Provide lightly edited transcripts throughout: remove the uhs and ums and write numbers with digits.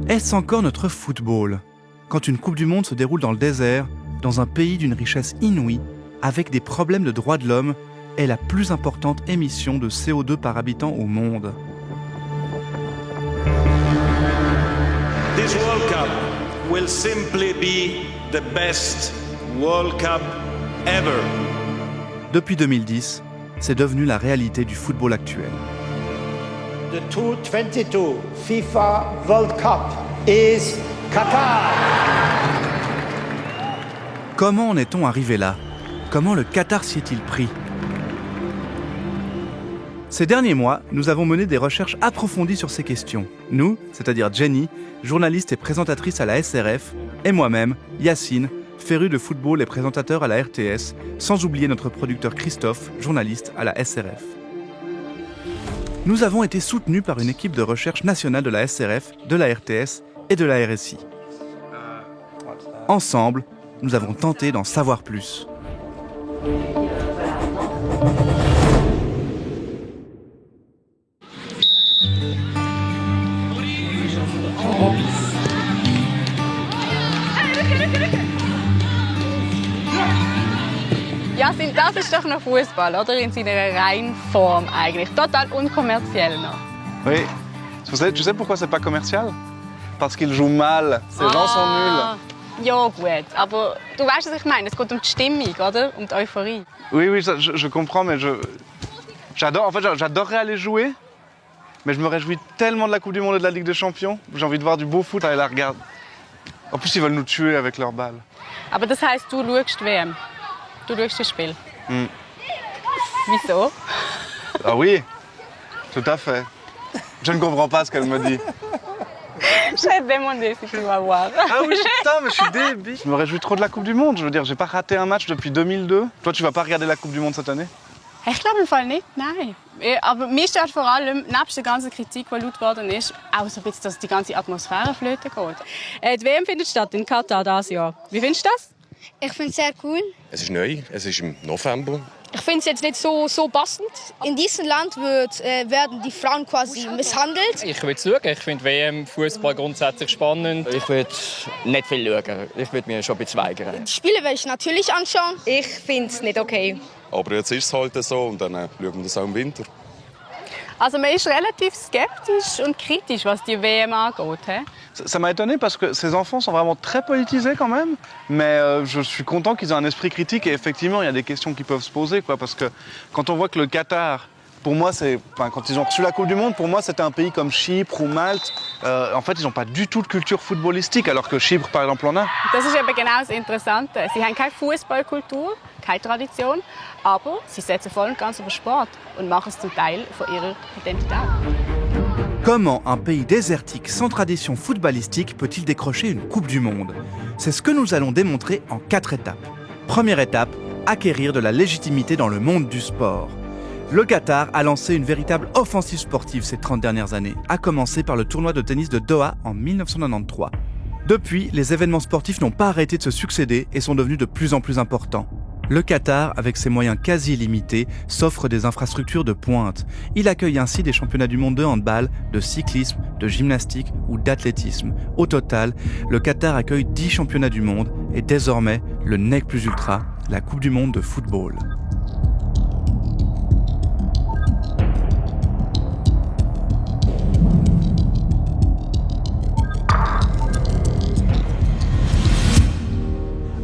Est-ce encore notre football ? Quand une Coupe du Monde se déroule dans le désert, dans un pays d'une richesse inouïe, avec des problèmes de droits de l'homme, est la plus importante émission de CO2 par habitant au monde. This World Cup will simply be the best World Cup ever. Depuis 2010, c'est devenu la réalité du football actuel. The 2022 FIFA World Cup is Qatar. Comment en est-on arrivé là ? Comment le Qatar s'y est-il pris ? Ces derniers mois, nous avons mené des recherches approfondies sur ces questions. Nous, c'est-à-dire Jenny, journaliste et présentatrice à la SRF, et moi-même, Yacine, féru de football et présentateur à la RTS, sans oublier notre producteur Christophe, journaliste à la SRF. Nous avons été soutenus par une équipe de recherche nationale de la SRF, de la RTS et de la RSI. Ensemble, nous avons tenté d'en savoir plus. Yacine, das ist doch noch Fußball, oder? In seiner reinen Form eigentlich. Total unkommerziell noch. Oui. Tu sais pourquoi c'est pas commercial? Parce qu'ils jouent mal. Ces gens sont nuls. Ja gut, aber du weißt, was ich meine. Es geht um die Stimmung, oder? Um die Euphorie. Oui, je comprends, mais j'adorerais aller jouer, mais je me réjouis tellement de la Coupe du Monde et de la Ligue des Champions. J'ai envie de voir du beau foot, aller la regarder. En plus, ils veulent nous tuer avec leurs balles. Aber das heisst, du schaust die WM. Du schaust das Spiel. Mm. Wieso? Ah oui, tout à fait. Je ne comprends pas ce qu'elle me dit. Je vais te demander si tu vas voir. Ah oui, putain, mais je suis débile. Je me réjouis trop de la Coupe du Monde. Je veux dire, j'ai pas raté un match depuis 2002. Toi, tu vas pas regarder la Coupe du Monde cette année? Ich glaube im Fall nicht, nein. Aber mir stört vor allem, nebst der ganzen Kritik, die laut geworden ist, auch so ein bisschen, dass die ganze Atmosphäre flöten geht. Die WM findet statt in Katar dieses Jahr. Wie findest du das? Ich finde es sehr cool. Es ist neu, es ist im November. Ich finde es jetzt nicht so passend. In diesem Land werden die Frauen quasi misshandelt. Ich würde schauen. Ich finde WM-Fußball grundsätzlich spannend. Ich würde nicht viel schauen. Ich würde mich schon ein bisschen weigern. Die Spiele werde ich natürlich anschauen. Ich finde es nicht okay. Aber jetzt ist es halt so und dann schauen wir das auch im Winter. Also man ist relativ skeptisch und kritisch, was die WM angeht. Ça m'a étonné parce que ces enfants sont vraiment très politisés quand même, mais je suis content qu'ils aient un esprit critique et effectivement il y a des questions qui peuvent se poser quoi, parce que quand on voit que le Qatar, pour moi quand ils ont reçu la Coupe du Monde, pour moi c'était un pays comme Chypre ou Malte, en fait ils n'ont pas du tout de culture footballistique alors que Chypre par exemple en a. Das ist eben genau das Interessante. Sie haben keine Fußballkultur, keine Tradition, aber sie setzen voll und ganz auf Sport und machen es zum Teil von ihrer Identität. Comment un pays désertique sans tradition footballistique peut-il décrocher une Coupe du Monde ? C'est ce que nous allons démontrer en 4 étapes. Première étape, acquérir de la légitimité dans le monde du sport. Le Qatar a lancé une véritable offensive sportive ces 30 dernières années, à commencer par le tournoi de tennis de Doha en 1993. Depuis, les événements sportifs n'ont pas arrêté de se succéder et sont devenus de plus en plus importants. Le Qatar, avec ses moyens quasi illimités, s'offre des infrastructures de pointe. Il accueille ainsi des championnats du monde de handball, de cyclisme, de gymnastique ou d'athlétisme. Au total, le Qatar accueille 10 championnats du monde et désormais le NEC plus ultra, la Coupe du monde de football.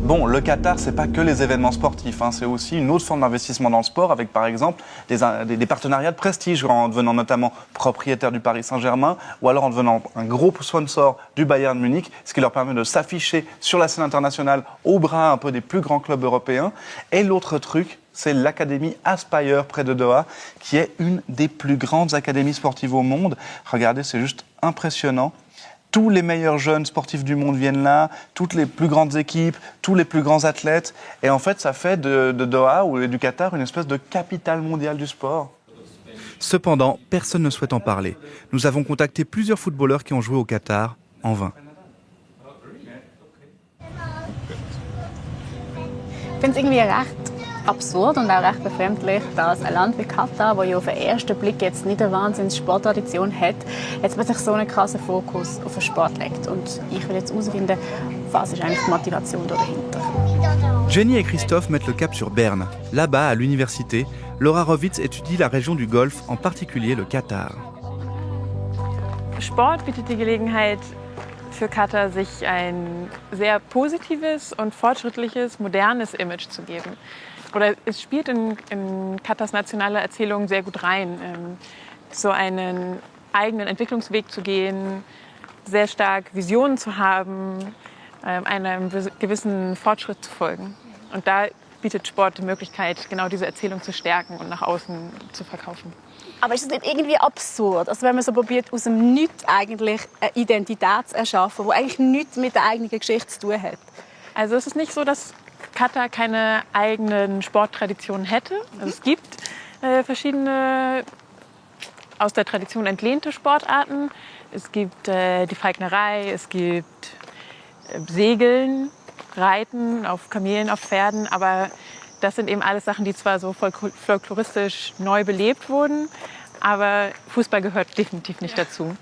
Bon, le Qatar, c'est pas que les événements sportifs, c'est aussi une autre forme d'investissement dans le sport avec par exemple des partenariats de prestige en devenant notamment propriétaire du Paris Saint-Germain ou alors en devenant un gros sponsor du Bayern Munich, ce qui leur permet de s'afficher sur la scène internationale au bras un peu des plus grands clubs européens. Et l'autre truc, c'est l'Académie Aspire près de Doha, qui est une des plus grandes académies sportives au monde. Regardez, c'est juste impressionnant. Tous les meilleurs jeunes sportifs du monde viennent là, toutes les plus grandes équipes, tous les plus grands athlètes. Et en fait, ça fait de Doha ou du Qatar une espèce de capitale mondiale du sport. Cependant, personne ne souhaite en parler. Nous avons contacté plusieurs footballeurs qui ont joué au Qatar, en vain. Ich finde es irgendwie recht absurd und auch recht befremdlich, dass ein Land wie Katar, das ja auf den ersten Blick jetzt nicht eine wahnsinnige Sporttradition hat, jetzt plötzlich so einen krassen Fokus auf den Sport legt. Und ich will jetzt herausfinden, was ist eigentlich die Motivation dahinter. Jenny et Christophe mettent le cap sur Berne. Là-bas, à l'université, Laura Rovitz étudie la région du Golfe, en particulier le Qatar. Sport bietet die Gelegenheit für Katar, sich ein sehr positives und fortschrittliches, modernes Image zu geben. Oder es spielt in Katars nationale Erzählung sehr gut rein, so einen eigenen Entwicklungsweg zu gehen, sehr stark Visionen zu haben, einem gewissen Fortschritt zu folgen. Und da bietet Sport die Möglichkeit, genau diese Erzählung zu stärken und nach außen zu verkaufen. Aber ist es nicht irgendwie absurd, also wenn man so probiert, aus dem Nichts eigentlich eine Identität zu erschaffen, die eigentlich nichts mit der eigenen Geschichte zu tun hat? Also es ist nicht so, dass Katar keine eigenen Sporttraditionen hätte. Also es gibt verschiedene aus der Tradition entlehnte Sportarten. Es gibt die Falknerei, es gibt Segeln, Reiten auf Kamelen, auf Pferden, aber das sind eben alles Sachen, die zwar so folkloristisch neu belebt wurden, aber Fußball gehört definitiv nicht dazu.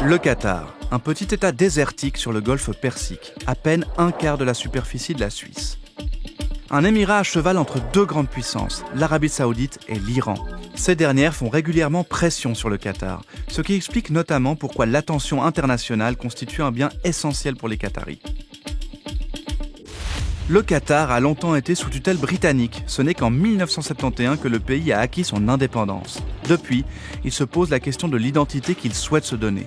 Le Qatar, un petit état désertique sur le golfe Persique, à peine un quart de la superficie de la Suisse. Un émirat à cheval entre deux grandes puissances, l'Arabie Saoudite et l'Iran. Ces dernières font régulièrement pression sur le Qatar, ce qui explique notamment pourquoi l'attention internationale constitue un bien essentiel pour les Qataris. Le Qatar a longtemps été sous tutelle britannique. Ce n'est qu'en 1971 que le pays a acquis son indépendance. Depuis, il se pose la question de l'identité qu'il souhaite se donner.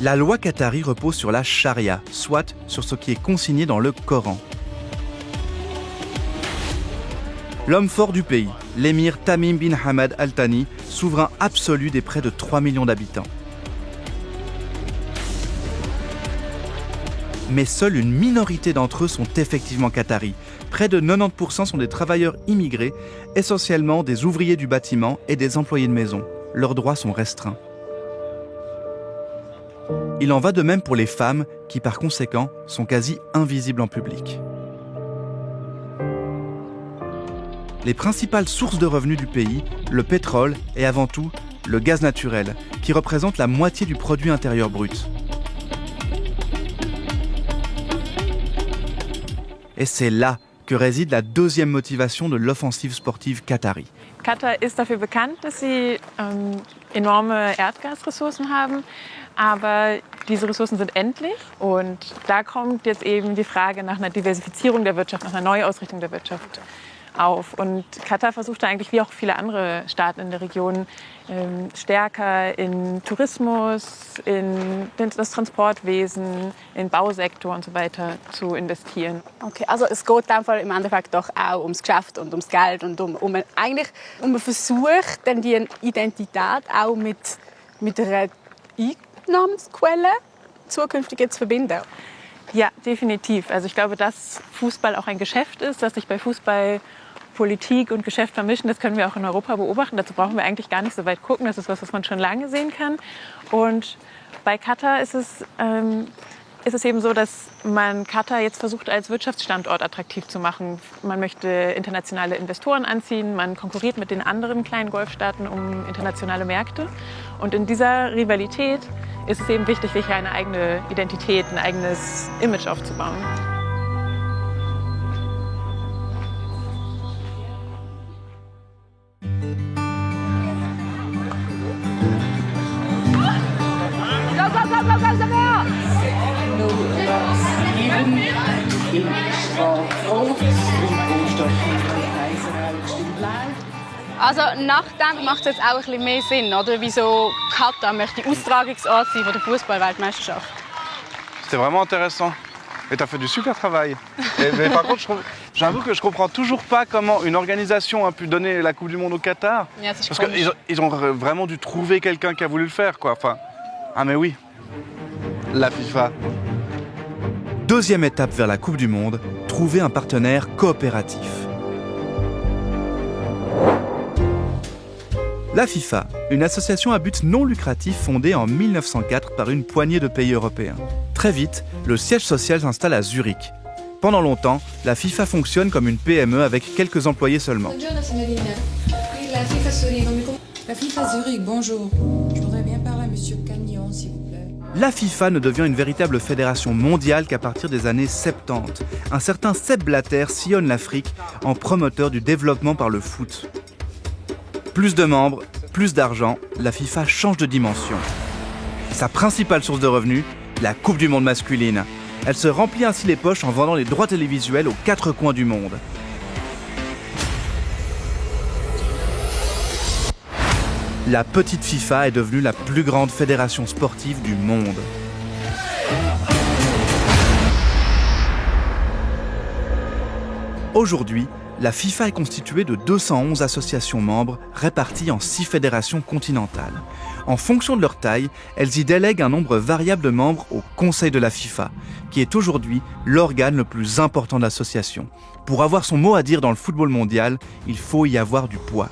La loi qatari repose sur la charia, soit sur ce qui est consigné dans le Coran. L'homme fort du pays, l'émir Tamim bin Hamad Al Thani, souverain absolu des près de 3 millions d'habitants. Mais seule une minorité d'entre eux sont effectivement qataris. Près de 90% sont des travailleurs immigrés, essentiellement des ouvriers du bâtiment et des employés de maison. Leurs droits sont restreints. Il en va de même pour les femmes, qui par conséquent sont quasi invisibles en public. Les principales sources de revenus du pays, le pétrole et avant tout le gaz naturel, qui représente la moitié du produit intérieur brut. Et c'est là que réside la deuxième motivation de l'offensive sportive qatari. Katar ist dafür bekannt, dass sie enorme Erdgasressourcen haben, aber diese Ressourcen sind endlich und da kommt jetzt eben die Frage nach einer Diversifizierung der Wirtschaft, nach einer Neuausrichtung der Wirtschaft auf. Und Katar versucht da eigentlich, wie auch viele andere Staaten in der Region, stärker in Tourismus, in das Transportwesen, in Bausektor und so weiter zu investieren. Okay, also es geht in dem Fall im Endeffekt doch auch ums Geschäft und ums Geld und um einen Versuch, dann die Identität auch mit einer Einnahmensquelle zukünftig zu verbinden. Ja, definitiv. Also ich glaube, dass Fußball auch ein Geschäft ist, dass sich bei Fußball Politik und Geschäft vermischen, das können wir auch in Europa beobachten. Dazu brauchen wir eigentlich gar nicht so weit gucken. Das ist was man schon lange sehen kann. Und bei Katar ist es eben so, dass man Katar jetzt versucht, als Wirtschaftsstandort attraktiv zu machen. Man möchte internationale Investoren anziehen, man konkurriert mit den anderen kleinen Golfstaaten um internationale Märkte. Und in dieser Rivalität ist es eben wichtig, sich eine eigene Identität, ein eigenes Image aufzubauen. Also nachdenken macht es jetzt auch ein bisschen mehr Sinn, oder? Wieso Katar möchte Austragungsort sein von der Fußball-Weltmeisterschaft. C'était vraiment intéressant. Et t'as fait du super travail. Mais par contre, j'avoue que je comprends toujours pas comment une organisation a pu donner la Coupe du Monde au Qatar. Ja, parce qu'ils ont vraiment dû trouver quelqu'un qui a voulu le faire, quoi. Enfin, ah mais oui, la FIFA. Deuxième étape vers la Coupe du Monde, trouver un partenaire coopératif. La FIFA, une association à but non lucratif fondée en 1904 par une poignée de pays européens. Très vite, le siège social s'installe à Zurich. Pendant longtemps, la FIFA fonctionne comme une PME avec quelques employés seulement. La FIFA Zurich, bonjour. Je voudrais bien parler à Monsieur Cagnon, s'il vous plaît. La FIFA ne devient une véritable fédération mondiale qu'à partir des années 70. Un certain Sepp Blatter sillonne l'Afrique en promoteur du développement par le foot. Plus de membres, plus d'argent, la FIFA change de dimension. Sa principale source de revenus, la Coupe du Monde masculine. Elle se remplit ainsi les poches en vendant les droits télévisuels aux 4 coins du monde. La petite FIFA est devenue la plus grande fédération sportive du monde. Aujourd'hui, la FIFA est constituée de 211 associations membres réparties en 6 fédérations continentales. En fonction de leur taille, elles y délèguent un nombre variable de membres au Conseil de la FIFA, qui est aujourd'hui l'organe le plus important de l'association. Pour avoir son mot à dire dans le football mondial, il faut y avoir du poids.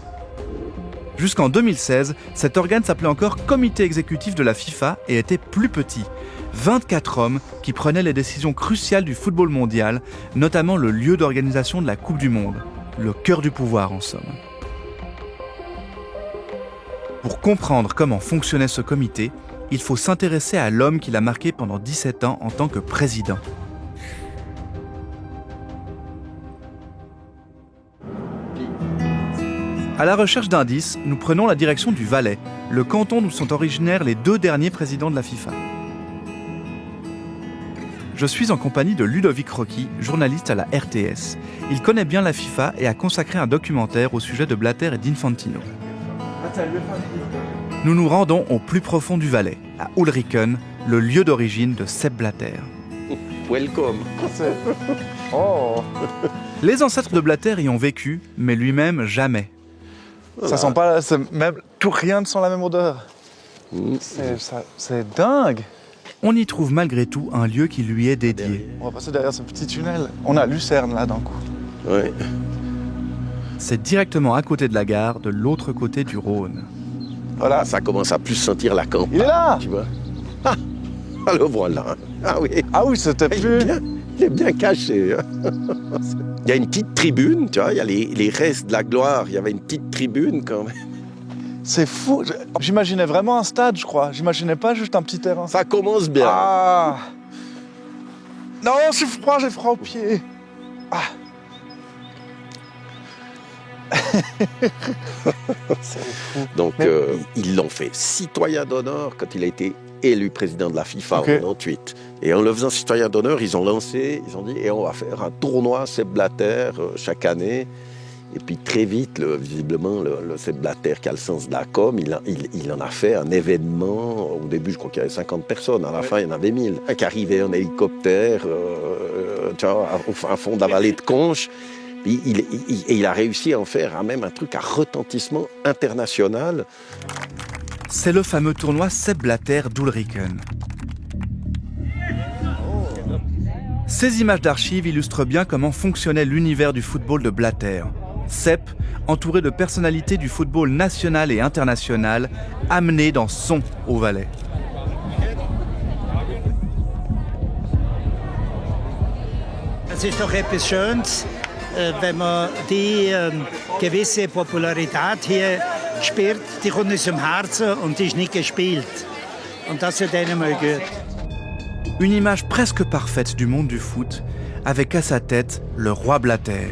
Jusqu'en 2016, cet organe s'appelait encore Comité exécutif de la FIFA et était plus petit. 24 hommes qui prenaient les décisions cruciales du football mondial, notamment le lieu d'organisation de la Coupe du Monde, le cœur du pouvoir en somme. Pour comprendre comment fonctionnait ce comité, il faut s'intéresser à l'homme qui l'a marqué pendant 17 ans en tant que président. À la recherche d'indices, nous prenons la direction du Valais, le canton d'où sont originaires les 2 derniers présidents de la FIFA. Je suis en compagnie de Ludovic Rocky, journaliste à la RTS. Il connaît bien la FIFA et a consacré un documentaire au sujet de Blatter et d'Infantino. Nous nous rendons au plus profond du Valais, à Ulriken, le lieu d'origine de Sepp Blatter. Welcome. Oh. Les ancêtres de Blatter y ont vécu, mais lui-même jamais. Ça sent pas, même tout rien ne sent la même odeur. C'est dingue. On y trouve malgré tout un lieu qui lui est dédié. On va passer derrière ce petit tunnel. On a Lucerne là d'un coup. Ouais. C'est directement à côté de la gare, de l'autre côté du Rhône. Voilà, ça commence à plus sentir la campagne. Il est là. Tu vois. Ah, le voilà. Ah oui. Ah oui, c'était plus... Il est bien caché. Il y a une petite tribune, tu vois, il y a les restes de la gloire. Il y avait une petite tribune quand même. C'est fou. J'imaginais vraiment un stade, je crois. J'imaginais pas juste un petit terrain. Ça commence bien. Ah. Non, c'est froid, j'ai froid aux pieds. Ah. C'est fou. Donc, ils l'ont fait citoyen d'honneur quand il a été élu président de la FIFA en 1998. Et en le faisant citoyen d'honneur, ils ont dit, et on va faire un tournoi Sepp Blatter chaque année. Et puis très vite, visiblement, le Sepp Blatter qui a le sens de la com, il en a fait un événement. Au début, je crois qu'il y avait 50 personnes. À la fin, il y en avait 1000. Qui arrivait en hélicoptère, tu vois, à fond de la vallée de Conches. Et il a réussi à en faire même un truc à retentissement international. C'est le fameux tournoi Sepp Blatter d'Ulriken. Ces images d'archives illustrent bien comment fonctionnait l'univers du football de Blatter. Sepp, entouré de personnalités du football national et international, amené dans son au Valais. Es ist doch etwas Schönes, wenn man die gewisse Popularität hier spürt, die kommt aus dem Herzen und die ist nicht gespielt. Und das ist denen mal gut. Une image presque parfaite du monde du foot, avec à sa tête le roi Blatter.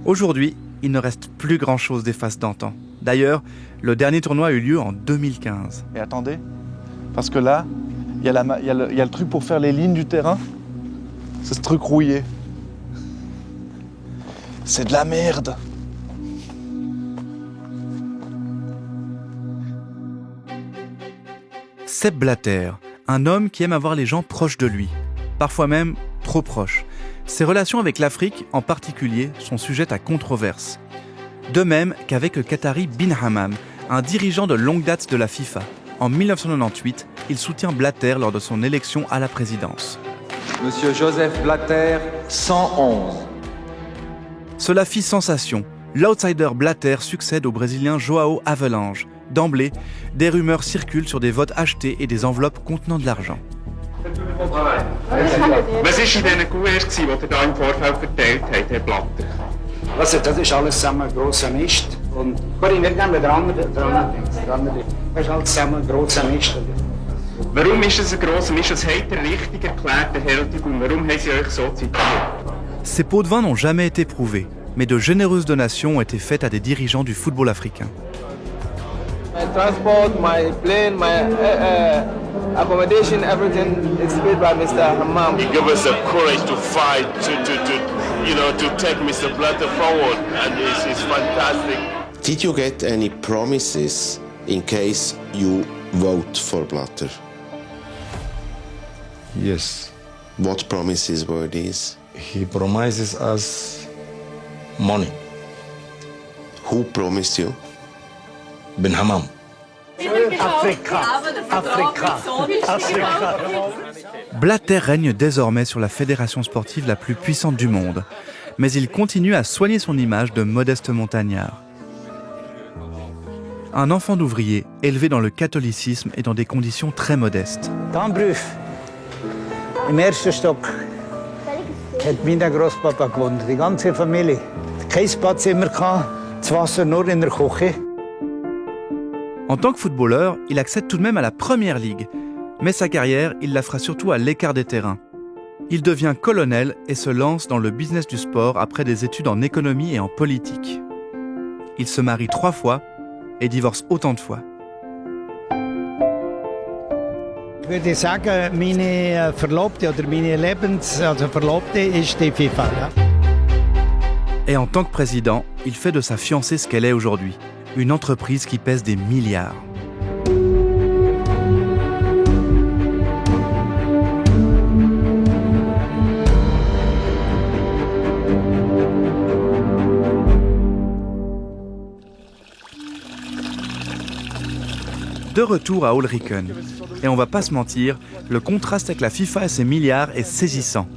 Aujourd'hui, il ne reste plus grand-chose des faces d'antan. D'ailleurs, le dernier tournoi a eu lieu en 2015. Et attendez, parce que là, il y a le truc pour faire les lignes du terrain. C'est ce truc rouillé. C'est de la merde. Sepp Blatter, un homme qui aime avoir les gens proches de lui, parfois même trop proches. Ses relations avec l'Afrique, en particulier, sont sujettes à controverse. De même qu'avec le Qatari Bin Hammam, un dirigeant de longue date de la FIFA. En 1998, il soutient Blatter lors de son élection à la présidence. Monsieur Joseph Blatter, 111. Cela fit sensation. L'outsider Blatter succède au Brésilien João Havelange. D'emblée, des rumeurs circulent sur des votes achetés et des enveloppes contenant de l'argent. Faites tout le bon travail. Was war in diesen Kuverts, die ihr hier im Vorfeld verteilt habt, Herr Blatter? Also, das ist alles zusammen ein grosser Mist. Und Corinne, wir gehen wieder dran. Das ist alles zusammen ein grosser Mist. Warum ist es ein grosser Mist? Was habt ihr richtig erklärt, Herr Heldig, und warum haben sie euch so zitiert? Ces pots de vin n'ont jamais été prouvés, mais de généreuses donations ont été faites à des dirigeants du football africain. My transport, my plane, my accommodation, everything is paid by Mr. Hammam. He gave us the courage to fight, to take Mr. Blatter forward, and it's fantastic. Did you get any promises in case you vote for Blatter? Yes. What promises were these? He promises us money. Who promised you? Ben Hammam. Afrika. Blatter règne désormais sur la fédération sportive la plus puissante du monde, mais il continue à soigner son image de modeste montagnard. Un enfant d'ouvrier élevé dans le catholicisme et dans des conditions très modestes. Dambrüff, im ersten Stock, hat mein Großpapa gewohnt, die ganze Familie. Kein Badzimmer, das Wasser nur in der Küche. En tant que footballeur, il accède tout de même à la première ligue, mais sa carrière, il la fera surtout à l'écart des terrains. Il devient colonel et se lance dans le business du sport après des études en économie et en politique. Il se marie 3 fois et divorce autant de fois. Ich würde sagen, meine Verlobte oder meine Verlobte ist die FIFA. Ja? Et en tant que président, il fait de sa fiancée ce qu'elle est aujourd'hui, une entreprise qui pèse des milliards. De retour à Ulriken. Et on va pas se mentir, le contraste avec la FIFA et ses milliards est saisissant.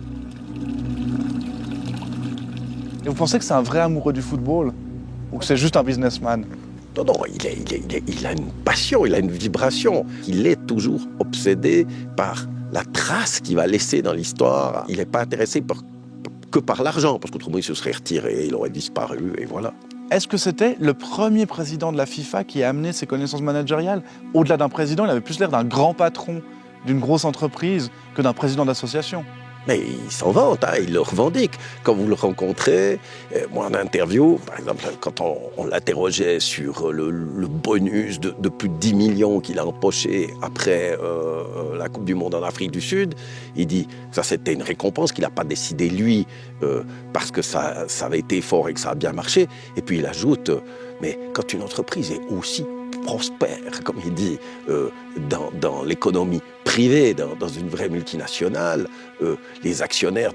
Et vous pensez que c'est un vrai amoureux du football ou que c'est juste un businessman? Non, il a une passion, il a une vibration. Il est toujours obsédé par la trace qu'il va laisser dans l'histoire. Il n'est pas intéressé que par l'argent, parce qu'autrement il se serait retiré, il aurait disparu, et voilà. Est-ce que c'était le premier président de la FIFA qui a amené ses connaissances managériales? Au-delà d'un président, il avait plus l'air d'un grand patron d'une grosse entreprise que d'un président d'association. Mais il s'en vante, il le revendique. Quand vous le rencontrez, moi en interview, par exemple, quand on l'interrogeait sur le bonus de plus de 10 millions qu'il a empoché après la Coupe du Monde en Afrique du Sud, il dit que ça c'était une récompense qu'il n'a pas décidé lui, parce que ça avait été fort et que ça a bien marché. Et puis il ajoute, mais quand une entreprise est aussi prospère, comme il dit, dans l'économie privée, dans une vraie multinationale, les actionnaires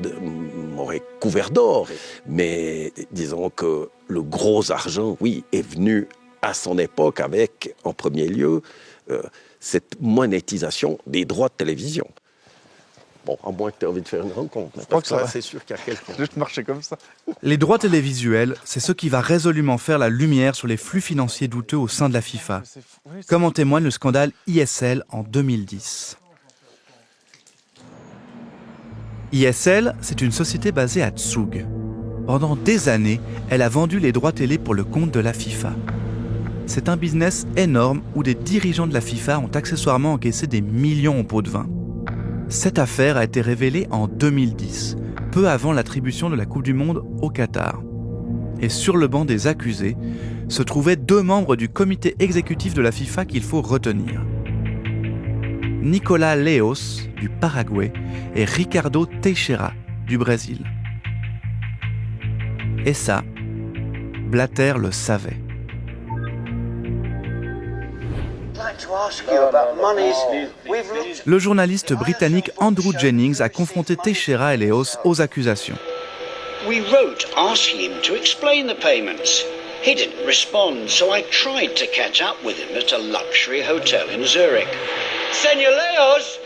m'auraient couvert d'or. Mais disons que le gros argent, oui, est venu à son époque avec, en premier lieu, cette monétisation des droits de télévision. Bon, à moins que tu aies envie de faire une rencontre. Je crois que ça va. C'est sûr qu'il y a quelqu'un. Juste marcher comme ça. Les droits télévisuels, c'est ce qui va résolument faire la lumière sur les flux financiers douteux au sein de la FIFA, comme en témoigne le scandale ISL en 2010. ISL, c'est une société basée à Zug. Pendant des années, elle a vendu les droits télé pour le compte de la FIFA. C'est un business énorme où des dirigeants de la FIFA ont accessoirement encaissé des millions en pots de vin. Cette affaire a été révélée en 2010, peu avant l'attribution de la Coupe du Monde au Qatar. Et sur le banc des accusés se trouvaient 2 membres du comité exécutif de la FIFA qu'il faut retenir. Nicolas Leos, du Paraguay, et Ricardo Teixeira, du Brésil. Et ça, Blatter le savait. Le journaliste britannique Andrew Jennings a confronté Teixeira et Leos aux accusations. We wrote asking him to explain the payments. He didn't respond, so I tried to catch up with him at a luxury hotel in Zurich. Senor Leos,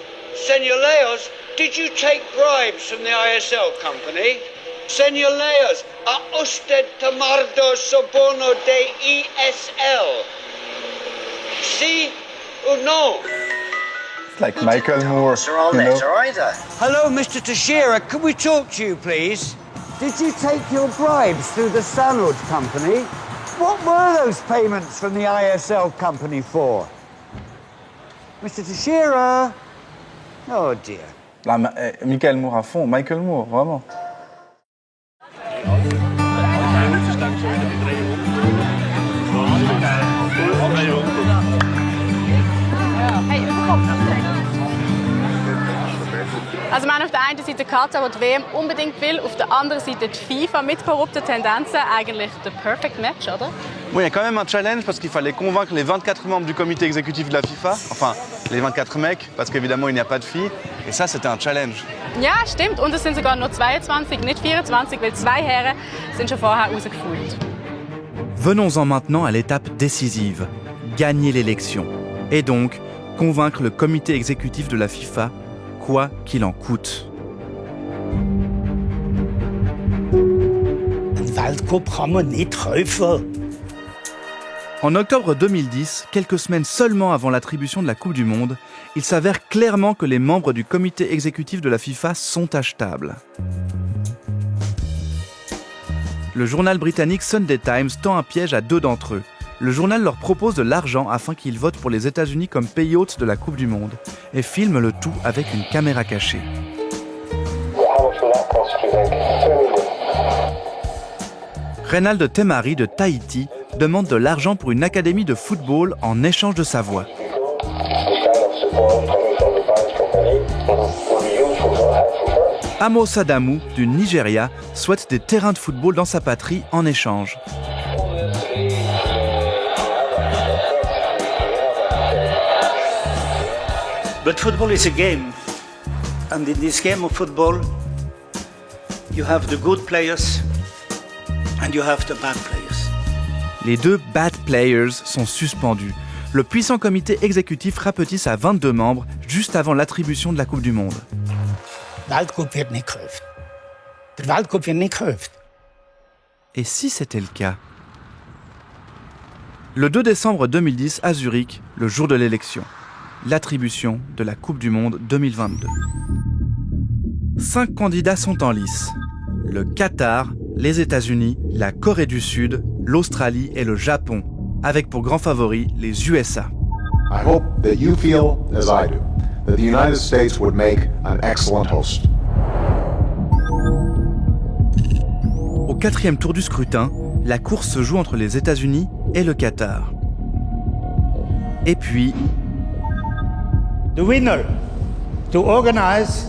did you take bribes from the ISL company? Senor Leos, a usted tomado soborno de ISL? Si ou non? Like Michael Moore, you know. Hello, Mr. Teixeira. Could we talk to you, please? Did you take your bribes through the Salud company? What were those payments from the ISL company for? Mr. Teixeira? Oh dear. Là, Michael Moore à fond, Michael Moore, vraiment. Also wir haben auf der einen Seite Katar, die die WM unbedingt will, auf der anderen Seite die FIFA mit korrupten Tendenzen, eigentlich der Perfect Match, oder? Oui, il y a quand même un challenge parce qu'il fallait convaincre les 24 membres du comité exécutif de la FIFA, enfin les 24 mecs, parce qu'évidemment il n'y a pas de filles, et ça c'était un challenge. Ja, stimmt, und es sind sogar nur 22, nicht 24, weil 2 Herren sind schon vorher rausgeflogen. Venons-en maintenant à l'étape décisive, gagner l'élection, et donc convaincre le comité exécutif de la FIFA, quoi qu'il en coûte. Einen Weltcup kann man nicht kaufen. En octobre 2010, quelques semaines seulement avant l'attribution de la Coupe du Monde, il s'avère clairement que les membres du comité exécutif de la FIFA sont achetables. Le journal britannique Sunday Times tend un piège à 2 d'entre eux. Le journal leur propose de l'argent afin qu'ils votent pour les États-Unis comme pays hôte de la Coupe du Monde et filme le tout avec une caméra cachée. Reynald Temari de Tahiti demande de l'argent pour une académie de football en échange de sa voix. Amos Adamu du Nigeria souhaite des terrains de football dans sa patrie en échange. But football is a game. And in this game of football, you have the good players and you have the bad players. Les 2 bad players sont suspendus. Le puissant comité exécutif rapetisse à 22 membres juste avant l'attribution de la Coupe du Monde. Weltcup wird nicht gekauft. Der Weltcup wird nicht gekauft. Et si c'était le cas? Le 2 décembre 2010 à Zurich, le jour de l'élection. L'attribution de la Coupe du Monde 2022. 5 candidats sont en lice. Le Qatar, les États-Unis, la Corée du Sud, l'Australie et le Japon, avec pour grands favoris les USA. I hope that you feel, as I do, that the United States would make an excellent host. Au 4e tour du scrutin, la course se joue entre les États-Unis et le Qatar. Et puis... The winner to organize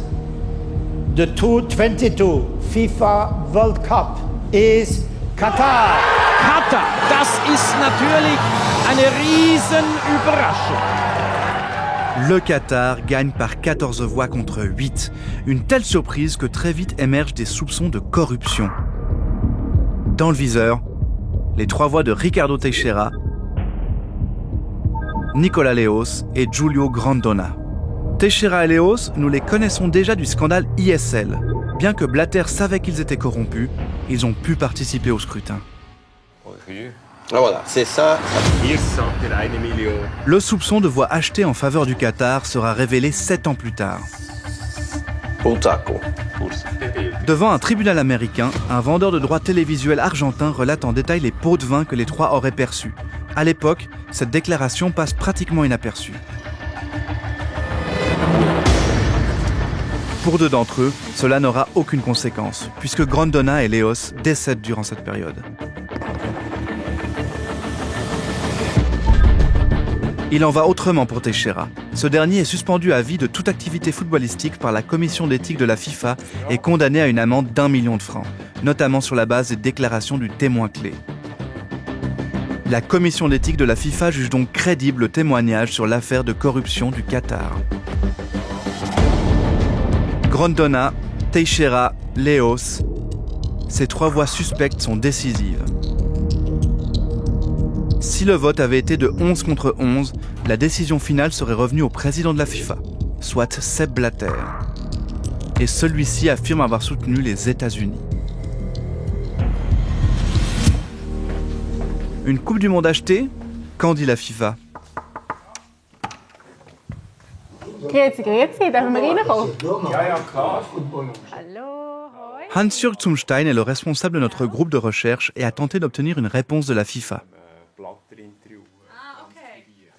the 2022 FIFA World Cup is Katar. Katar, das ist natürlich eine Riesenüberraschung. Le Qatar gagne par 14 voix contre 8. Une telle surprise que très vite émergent des soupçons de corruption. Dans le viseur, les 3 voix de Ricardo Teixeira, Nicolas Leos et Giulio Grandona. Teixeira et Leos, nous les connaissons déjà du scandale ISL. Bien que Blatter savait qu'ils étaient corrompus, ils ont pu participer au scrutin. Ah voilà, c'est ça. Le soupçon de voix achetées en faveur du Qatar sera révélé 7 ans plus tard. Devant un tribunal américain, un vendeur de droits télévisuels argentin relate en détail les pots de vin que les 3 auraient perçus. À l'époque, cette déclaration passe pratiquement inaperçue. Pour 2 d'entre eux, cela n'aura aucune conséquence, puisque Grandona et Leos décèdent durant cette période. Il en va autrement pour Teixeira. Ce dernier est suspendu à vie de toute activité footballistique par la commission d'éthique de la FIFA et condamné à une amende d'1 million de francs, notamment sur la base des déclarations du témoin clé. La commission d'éthique de la FIFA juge donc crédible le témoignage sur l'affaire de corruption du Qatar. Grandona, Teixeira, Leos, ces 3 voix suspectes sont décisives. Si le vote avait été de 11 contre 11, la décision finale serait revenue au président de la FIFA, soit Sepp Blatter. Et celui-ci affirme avoir soutenu les États-Unis. Une Coupe du Monde achetée? Qu'en dit la FIFA? Grüezi, grüezi, dürfen wir reinkommen? Ja, klar. Hallo, hoi. Hans-Jürg Zumstein est le responsable de notre groupe de recherche et a tenté d'obtenir une réponse de la FIFA.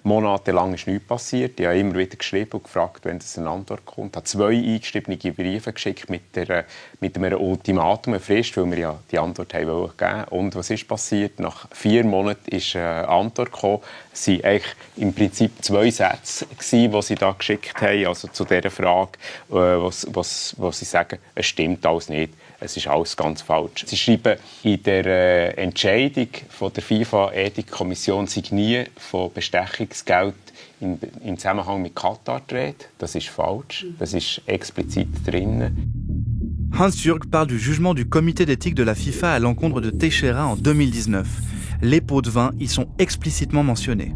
Monatelang ist nichts passiert. Ich habe immer wieder geschrieben und gefragt, wenn es eine Antwort kommt. Ich habe 2 eingeschriebene Briefe geschickt mit einem Ultimatum, einer Frist, weil wir ja die Antwort haben geben. Und was ist passiert? Nach 4 Monaten ist eine Antwort gekommen. Es waren eigentlich im Prinzip 2 Sätze, die sie da geschickt haben, also zu dieser Frage, wo sie sagen, es stimmt alles nicht. Es ist alles ganz falsch. Sie schreiben, in der Entscheidung von der FIFA-Ethikkommission sei nie von Bestechungsgeld im Zusammenhang mit Katar die Rede. Das ist falsch. Das ist explizit drin. Hans-Jürg parle du jugement du comité d'éthique de la FIFA à l'encontre de Teixeira en 2019. Les pots de vin y sont explicitement mentionnés.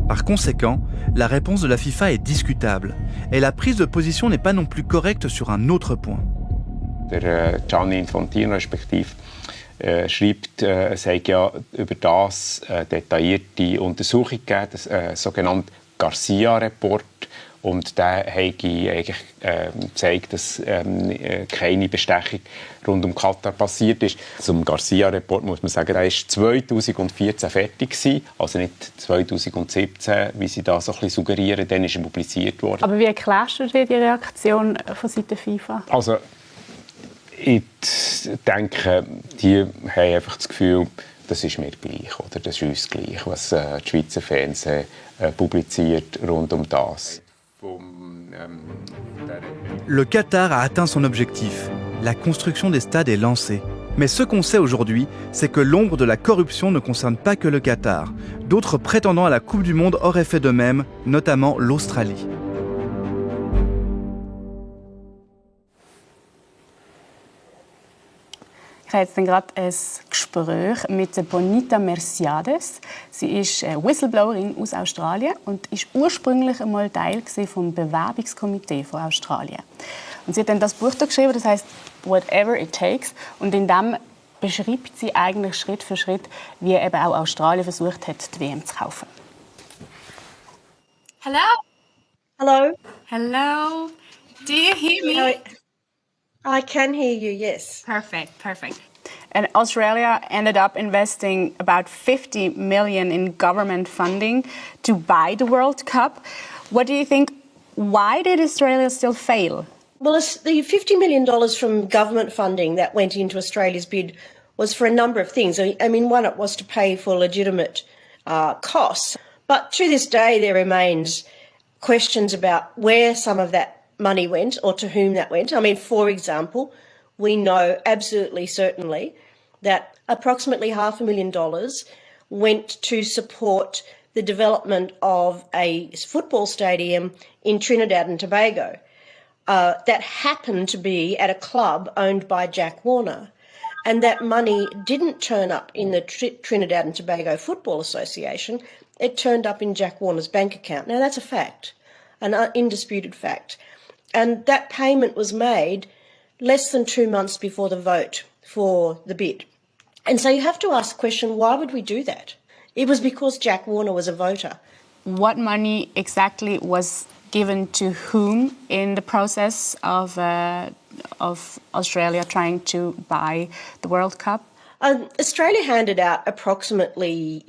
Par conséquent, la réponse de la FIFA est discutable et la prise de position n'est pas non plus correcte sur un autre point. Der Gianni Infantino respektive schreibt, es habe ja über das detaillierte Untersuchung gegeben, das sogenannte Garcia-Report. Und der hat eigentlich gezeigt, dass keine Bestechung rund um Katar passiert ist. Zum Garcia-Report muss man sagen, der war 2014 fertig gewesen, also nicht 2017, wie sie da so ein bisschen suggerieren, dann ist er publiziert worden. Aber wie erklärst du dir die Reaktion von Seiten der FIFA? Also, ich denke, die haben einfach das Gefühl, das ist mir gleich, oder? Das ist uns gleich, was das Schweizer Fernsehen publiziert rund um das. Le Qatar a atteint son objectif. La construction des stades est lancée. Mais ce qu'on sait aujourd'hui, c'est que l'ombre de la corruption ne concerne pas que le Qatar. D'autres prétendants à la Coupe du Monde auraient fait de même, notamment l'Australie. Ich habe jetzt gerade ein Gespräch mit Bonita Mercedes. Sie ist Whistleblowerin aus Australien und ist ursprünglich einmal Teil vom Bewerbungskomitee von Australien. Und sie hat dann das Buch da geschrieben, das heißt Whatever It Takes. Und in dem beschreibt sie eigentlich Schritt für Schritt, wie eben auch Australien versucht hat, die WM zu kaufen. Hello. Hello. Hello. Do you hear me? I can hear you, yes. Perfect, perfect. And Australia ended up investing about 50 million in government funding to buy the World Cup. What do you think? Why did Australia still fail? Well, the $50 million from government funding that went into Australia's bid was for a number of things. I mean, one, it was to pay for legitimate costs. But to this day, there remains questions about where some of that money went or to whom that went. I mean, for example, we know absolutely certainly that approximately $500,000 went to support the development of a football stadium in Trinidad and Tobago that happened to be at a club owned by Jack Warner. And that money didn't turn up in the Trinidad and Tobago Football Association. It turned up in Jack Warner's bank account. Now, that's a fact, an undisputed fact. And that payment was made less than 2 months before the vote for the bid. And so you have to ask the question, why would we do that? It was because Jack Warner was a voter. What money exactly was given to whom in the process of Australia trying to buy the World Cup? Australia handed out approximately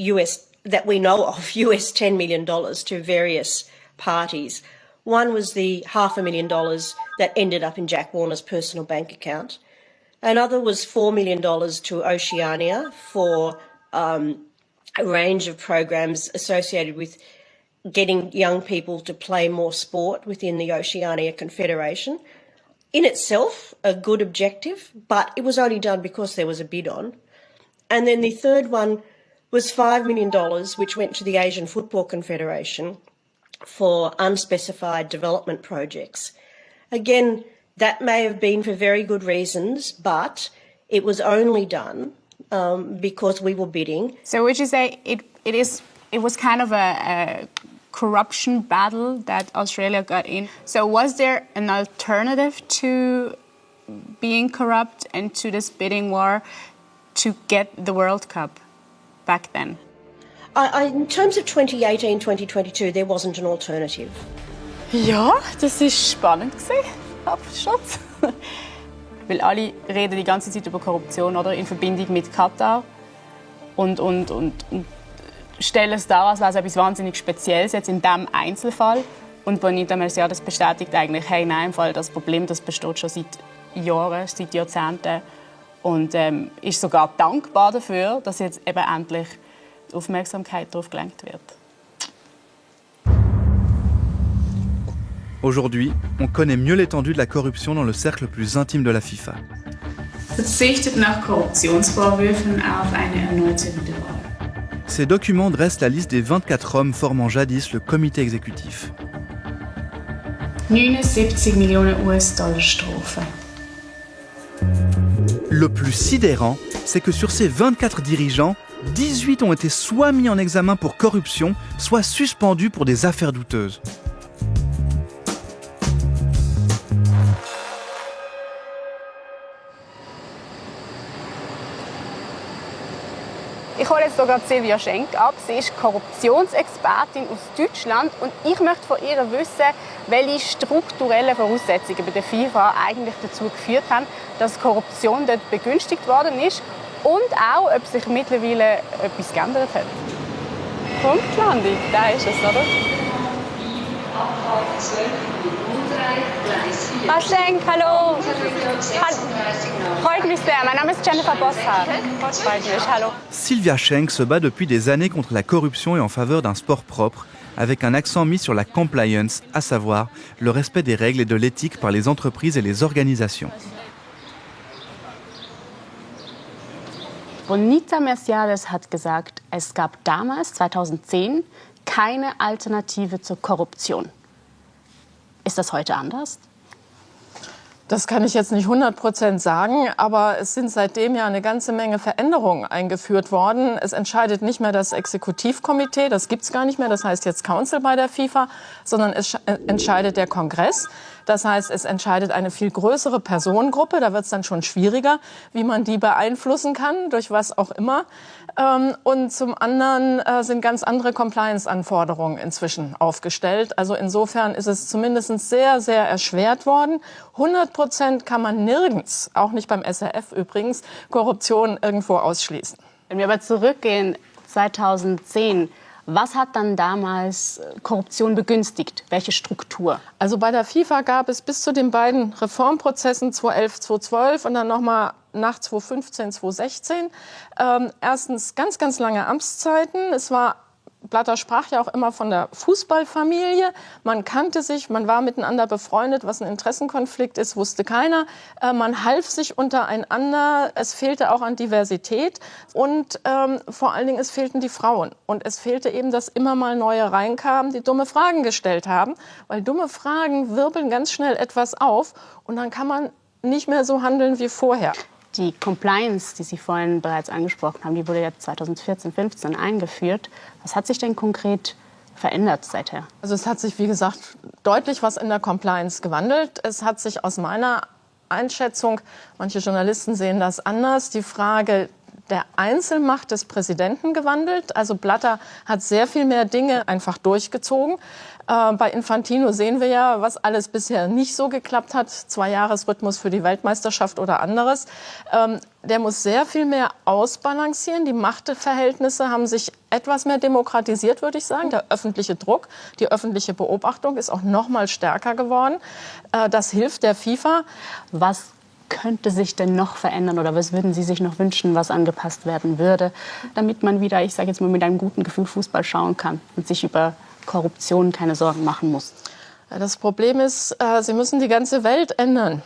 that we know of, $10 million to various parties. One was the $500,000 that ended up in Jack Warner's personal bank account. Another was $4 million to Oceania for a range of programs associated with getting young people to play more sport within the Oceania Confederation. In itself, a good objective, but it was only done because there was a bid on. And then the third one was $5 million, which went to the Asian Football Confederation for unspecified development projects. Again, that may have been for very good reasons, but it was only done because we were bidding. So would you say it was kind of a corruption battle that Australia got in? So was there an alternative to being corrupt and to this bidding war to get the World Cup back then? In terms of 2018, 2022, there wasn't an alternative. Ja, das ist spannend gewesen, Abschluss. Weil alle reden die ganze Zeit über Korruption oder in Verbindung mit Katar und stellen es dar, als wäre es etwas wahnsinnig Spezielles jetzt in diesem Einzelfall. Und Bonita Merciades bestätigt eigentlich, hey, nein, im Fall das Problem, das besteht schon seit Jahren, seit Jahrzehnten und ist sogar dankbar dafür, dass jetzt eben endlich die Aufmerksamkeit darauf gelenkt wird. Aujourd'hui, on connaît mieux l'étendue de la corruption dans le cercle plus intime de la FIFA. Verzichtet nach Korruptionsvorwürfen auf eine erneute Wiederwahl. Ces documents dressent la liste des 24 hommes formant jadis le comité exécutif. 79 Millionen US-Dollar Strafe. Le plus sidérant, c'est que sur ces 24 dirigeants, 18 ont été soit mis en examen pour corruption, soit suspendus pour des affaires douteuses. Ich hole jetzt sogar Silvia Schenk ab. Sie ist Korruptionsexpertin aus Deutschland und ich möchte von ihr wissen, welche strukturellen Voraussetzungen bei der FIFA eigentlich dazu geführt haben, dass Korruption dort begünstigt worden ist und auch, ob sich mittlerweile etwas geändert hat. Punktlandung, da ist es, oder? Frau Schenk, hallo. Freut mich sehr. Mein Name ist Jennifer Bosshardt. Freut mich, hallo. Silvia Schenk se bat depuis des années contre la corruption et en faveur d'un sport propre, avec un accent mis sur la compliance, à savoir le respect des règles et de l'éthique par les entreprises et les organisations. Bonita Merciades hat gesagt, es gab damals, 2010, keine Alternative zur Korruption. Ist das heute anders? Das kann ich jetzt nicht 100% sagen, aber es sind seitdem ja eine ganze Menge Veränderungen eingeführt worden. Es entscheidet nicht mehr das Exekutivkomitee, das gibt es gar nicht mehr, das heißt jetzt Council bei der FIFA, sondern es entscheidet der Kongress. Das heißt, es entscheidet eine viel größere Personengruppe. Da wird es dann schon schwieriger, wie man die beeinflussen kann, durch was auch immer. Und zum anderen sind ganz andere Compliance-Anforderungen inzwischen aufgestellt. Also insofern ist es zumindest sehr, sehr erschwert worden. 100% kann man nirgends, auch nicht beim SRF übrigens, Korruption irgendwo ausschließen. Wenn wir aber zurückgehen, 2010, was hat dann damals Korruption begünstigt? Welche Struktur? Also bei der FIFA gab es bis zu den beiden Reformprozessen 2011, 2012 und dann nochmal nach 2015, 2016 erstens ganz, ganz lange Amtszeiten. Blatter sprach ja auch immer von der Fußballfamilie. Man kannte sich, man war miteinander befreundet. Was ein Interessenkonflikt ist, wusste keiner. Man half sich untereinander. Es fehlte auch an Diversität. Und vor allen Dingen, es fehlten die Frauen. Und es fehlte eben, dass immer mal neue reinkamen, die dumme Fragen gestellt haben. Weil dumme Fragen wirbeln ganz schnell etwas auf. Und dann kann man nicht mehr so handeln wie vorher. Die Compliance, die Sie vorhin bereits angesprochen haben, die wurde jetzt 2014, 2015 eingeführt. Was hat sich denn konkret verändert seither? Also es hat sich, wie gesagt, deutlich was in der Compliance gewandelt. Es hat sich aus meiner Einschätzung, manche Journalisten sehen das anders, die Frage der Einzelmacht des Präsidenten gewandelt. Also Blatter hat sehr viel mehr Dinge einfach durchgezogen. Bei Infantino sehen wir ja, was alles bisher nicht so geklappt hat. 2-Jahres-Rhythmus für die Weltmeisterschaft oder anderes. Der muss sehr viel mehr ausbalancieren. Die Machtverhältnisse haben sich etwas mehr demokratisiert, würde ich sagen. Der öffentliche Druck, die öffentliche Beobachtung ist auch noch mal stärker geworden. Das hilft der FIFA. Was könnte sich denn noch verändern oder was würden Sie sich noch wünschen, was angepasst werden würde, damit man wieder, ich sage jetzt mal, mit einem guten Gefühl Fußball schauen kann und sich über Korruption keine Sorgen machen muss? Das Problem ist, Sie müssen die ganze Welt ändern.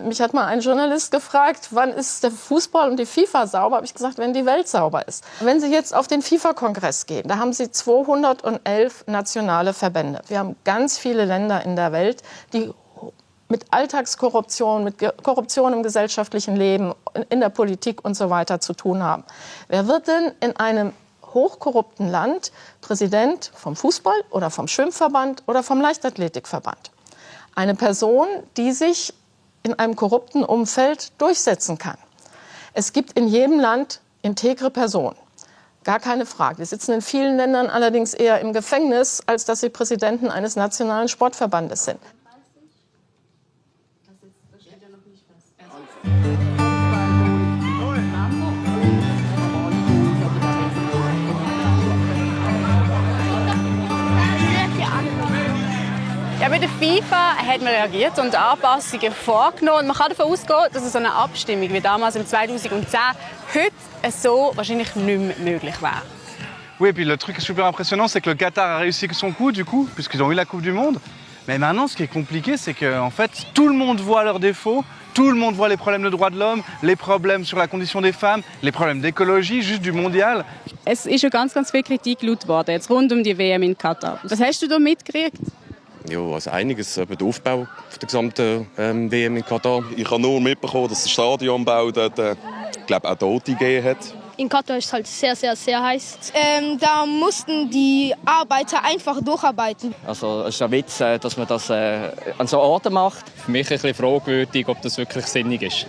Mich hat mal ein Journalist gefragt, wann ist der Fußball und die FIFA sauber? Habe ich gesagt, wenn die Welt sauber ist. Wenn Sie jetzt auf den FIFA-Kongress gehen, da haben Sie 211 nationale Verbände. Wir haben ganz viele Länder in der Welt, die mit Alltagskorruption, mit Korruption im gesellschaftlichen Leben, in der Politik und so weiter zu tun haben. Wer wird denn in einem hochkorrupten Land Präsident vom Fußball oder vom Schwimmverband oder vom Leichtathletikverband? Eine Person, die sich in einem korrupten Umfeld durchsetzen kann. Es gibt in jedem Land integre Personen. Gar keine Frage. Die sitzen in vielen Ländern allerdings eher im Gefängnis, als dass sie Präsidenten eines nationalen Sportverbandes sind. Ja, bei der FIFA hat man reagiert und Anpassungen vorgenommen. Man kann davon ausgehen, dass so eine Abstimmung wie damals im 2010 heute so wahrscheinlich nicht mehr möglich wäre. Oui, et puis le truc super impressionnant, c'est que le Qatar a réussi son coup, du coup, puisqu'ils ont eu la Coupe du Monde. Mais maintenant, ce qui est compliqué, c'est qu'en fait, tout le monde voit leurs défauts, tout le monde voit les problèmes de droits de l'homme, les problèmes sur la condition des femmes, les problèmes d'écologie, juste du mondial. Es ist ja ganz viel Kritik laut worden, jetzt rund die WM in Katar. Was hast du da mitgekriegt? Ja, also einiges, eben der Aufbau der gesamten WM in Katar. Ich habe nur mitbekommen, dass der Stadionbau dort, glaube auch Tote gegeben hat. In Katar ist es halt sehr, sehr, sehr heiß. Da mussten die Arbeiter einfach durcharbeiten. Also es ist ein Witz, dass man das an so Orten macht. Für mich ein bisschen fragwürdig, ob das wirklich sinnig ist.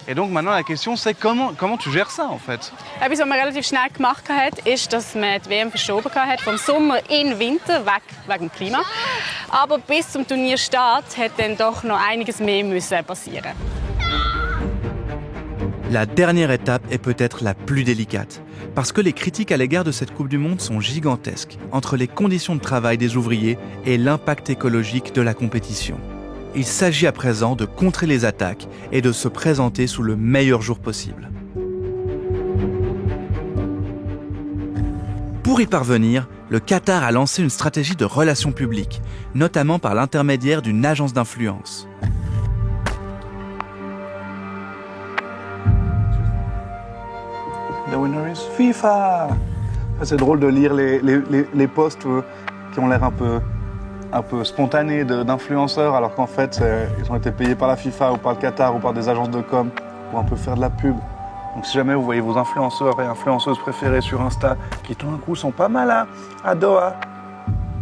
Et donc maintenant la question c'est comment tu gères ça en fait? Etwas, was man relativ schnell gemacht hat, ist, dass man die WM verschoben hat vom Sommer in den Winter wegen dem Klima. Aber bis zum Turnierstart hat dann doch noch einiges mehr müssen passieren. La dernière étape est peut-être la plus délicate, parce que les critiques à l'égard de cette Coupe du Monde sont gigantesques, entre les conditions de travail des ouvriers et l'impact écologique de la compétition. Il s'agit à présent de contrer les attaques et de se présenter sous le meilleur jour possible. Pour y parvenir, le Qatar a lancé une stratégie de relations publiques, notamment par l'intermédiaire d'une agence d'influence. The winner is FIFA. C'est drôle de lire les posts qui ont l'air un peu spontanés d'influenceurs, alors qu'en fait, ils ont été payés par la FIFA ou par le Qatar ou par des agences de com pour un peu faire de la pub. Donc si jamais vous voyez vos influenceurs et influenceuses préférés sur Insta qui tout d'un coup sont pas mal à Doha,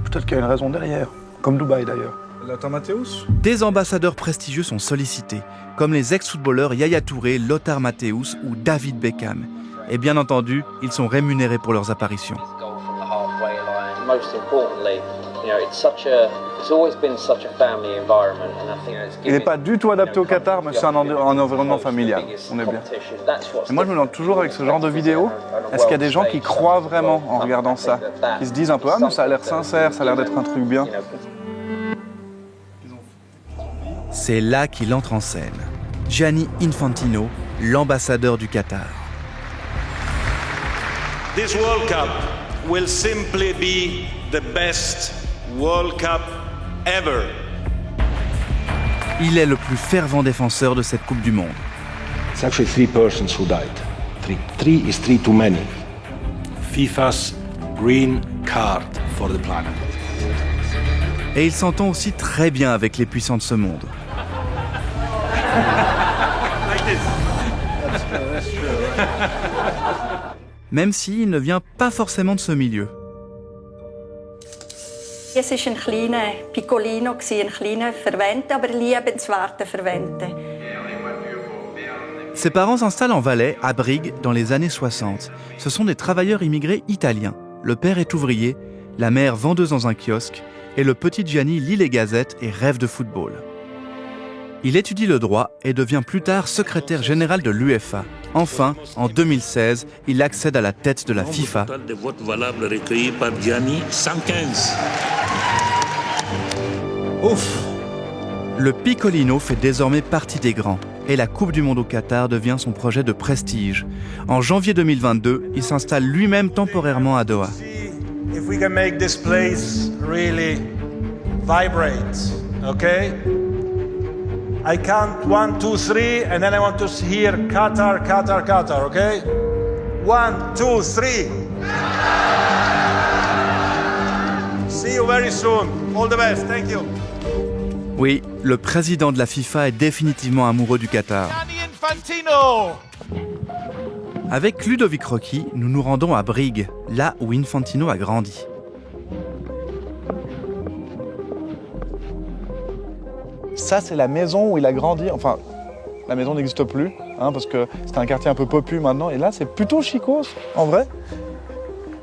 peut-être qu'il y a une raison derrière, comme Dubaï d'ailleurs. Lothar Matthäus. Des ambassadeurs prestigieux sont sollicités, comme les ex-footballeurs Yaya Touré, Lothar Matthäus ou David Beckham. Et bien entendu, ils sont rémunérés pour leurs apparitions. Il n'est pas du tout adapté au Qatar, mais c'est un environnement familial. On est bien. Et moi, je me demande toujours avec ce genre de vidéos, est-ce qu'il y a des gens qui croient vraiment en regardant ça, qui se disent un peu ah mais ça a l'air sincère, ça a l'air d'être un truc bien. C'est là qu'il entre en scène. Gianni Infantino, l'ambassadeur du Qatar. This World Cup will simply be the best World Cup ever. Il est le plus fervent défenseur de cette Coupe du Monde. It's actually 3 persons who died. Three is 3 too many. FIFA's green card for the planet. Et il s'entend aussi très bien avec les puissants de ce monde. Même s'il ne vient pas forcément de ce milieu. Es war ein kleiner Piccolino, ein kleiner Verwandter, aber liebenswerter Verwandter. Ses parents s'installent en Valais, à Brigue, dans les années 60. Ce sont des travailleurs immigrés italiens. Le père est ouvrier, la mère vendeuse dans un kiosque, et le petit Gianni lit les gazettes et rêve de football. Il étudie le droit et devient plus tard secrétaire général de l'UEFA. Enfin, en 2016, il accède à la tête de la FIFA. Total de votes valables recueillis par Gianni, 115. Ouf! Le Piccolino fait désormais partie des grands et la Coupe du Monde au Qatar devient son projet de prestige. En janvier 2022, il s'installe lui-même temporairement à Doha. If we can make this place really vibrate, okay? I count 1, 2, 3, and then I want to hear Qatar, Qatar, Qatar, okay? 1, 2, 3. See you very soon. All the best. Thank you. Oui, le président de la FIFA est définitivement amoureux du Qatar. Infantino. Avec Ludovic Rocky, nous nous rendons à Brigue, là où Infantino a grandi. Ça, c'est la maison où il a grandi. Enfin, la maison n'existe plus. hein, parce que c'est un quartier un peu popu maintenant. Et là, c'est plutôt chicos, en vrai.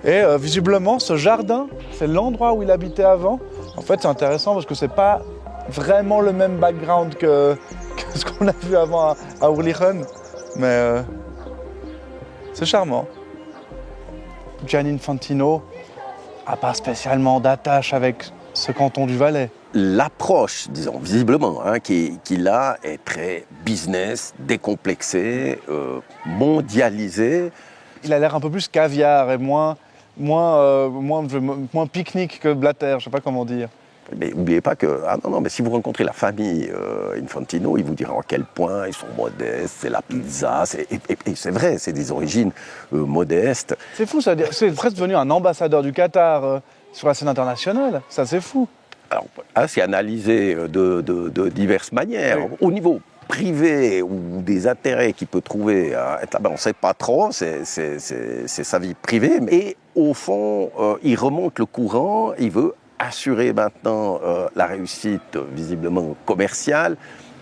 Et visiblement, ce jardin, c'est l'endroit où il habitait avant. En fait, c'est intéressant parce que c'est pas vraiment le même background que ce qu'on a vu avant à Oerlikon. Mais c'est charmant. Gianni Infantino n'a pas spécialement d'attache avec ce canton du Valais. L'approche, disons, visiblement, hein, qu'il a est très business, décomplexée, mondialisée. Il a l'air un peu plus caviar et moins pique-nique que Blatter, je ne sais pas comment dire. Mais n'oubliez pas que, mais si vous rencontrez la famille Infantino, ils vous diront à quel point ils sont modestes, c'est la pizza, et c'est vrai, c'est des origines modestes. C'est fou, ça, c'est presque devenu un ambassadeur du Qatar sur la scène internationale, ça c'est fou. Alors, c'est analysé de diverses manières. Oui. Au niveau privé ou des intérêts qu'il peut trouver à être là-bas, on ne sait pas trop, c'est sa vie privée, mais au fond, il remonte le courant, il veut assurer maintenant la réussite visiblement commerciale,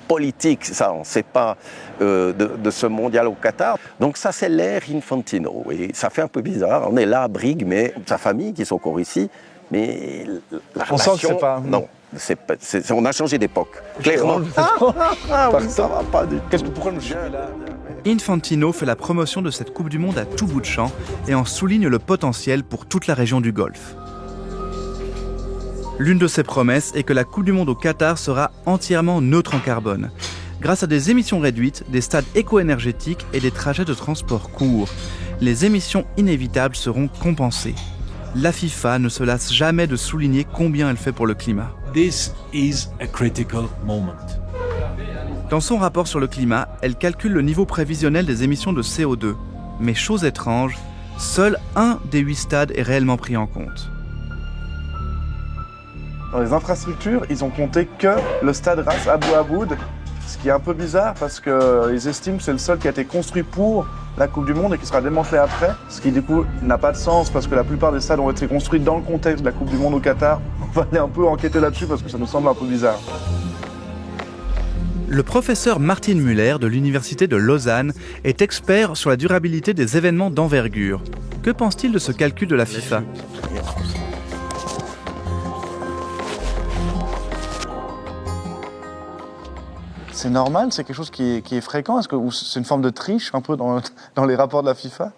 politique, ça on ne sait pas, de ce mondial au Qatar. Donc ça c'est l'ère Infantino, et ça fait un peu bizarre, on est là à Brigue, mais sa famille qui sont encore ici, mais la relation... On sent que c'est pas... Non, on a changé d'époque, clairement. Ça va pas du tout. Pourquoi je suis là ? Infantino fait la promotion de cette Coupe du Monde à tout bout de champ et en souligne le potentiel pour toute la région du Golfe. L'une de ses promesses est que la Coupe du Monde au Qatar sera entièrement neutre en carbone, grâce à des émissions réduites, des stades éco-énergétiques et des trajets de transport courts. Les émissions inévitables seront compensées. La FIFA ne se lasse jamais de souligner combien elle fait pour le climat. This is a critical moment. Dans son rapport sur le climat, elle calcule le niveau prévisionnel des émissions de CO2. Mais chose étrange, seul un des 8 stades est réellement pris en compte. Dans les infrastructures, ils ont compté que le stade Ras Abou Aboud, ce qui est un peu bizarre parce qu'ils estiment que c'est le seul qui a été construit pour la Coupe du Monde et qui sera démantelé après, ce qui du coup n'a pas de sens parce que la plupart des stades ont été construits dans le contexte de la Coupe du Monde au Qatar. On va aller un peu enquêter là-dessus parce que ça nous semble un peu bizarre. Le professeur Martin Müller de l'Université de Lausanne est expert sur la durabilité des événements d'envergure. Que pense-t-il de ce calcul de la FIFA ? C'est normal, c'est quelque chose qui est fréquent. Est-ce que c'est une forme de triche un peu dans les rapports de la FIFA ?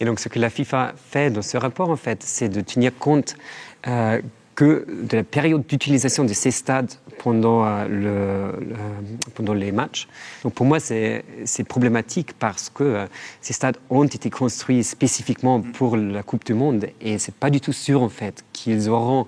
Et donc ce que la FIFA fait dans ce rapport, en fait, c'est de tenir compte que de la période d'utilisation de ces stades pendant les matchs. Donc pour moi, c'est problématique parce que ces stades ont été construits spécifiquement pour la Coupe du Monde et c'est pas du tout sûr en fait qu'ils auront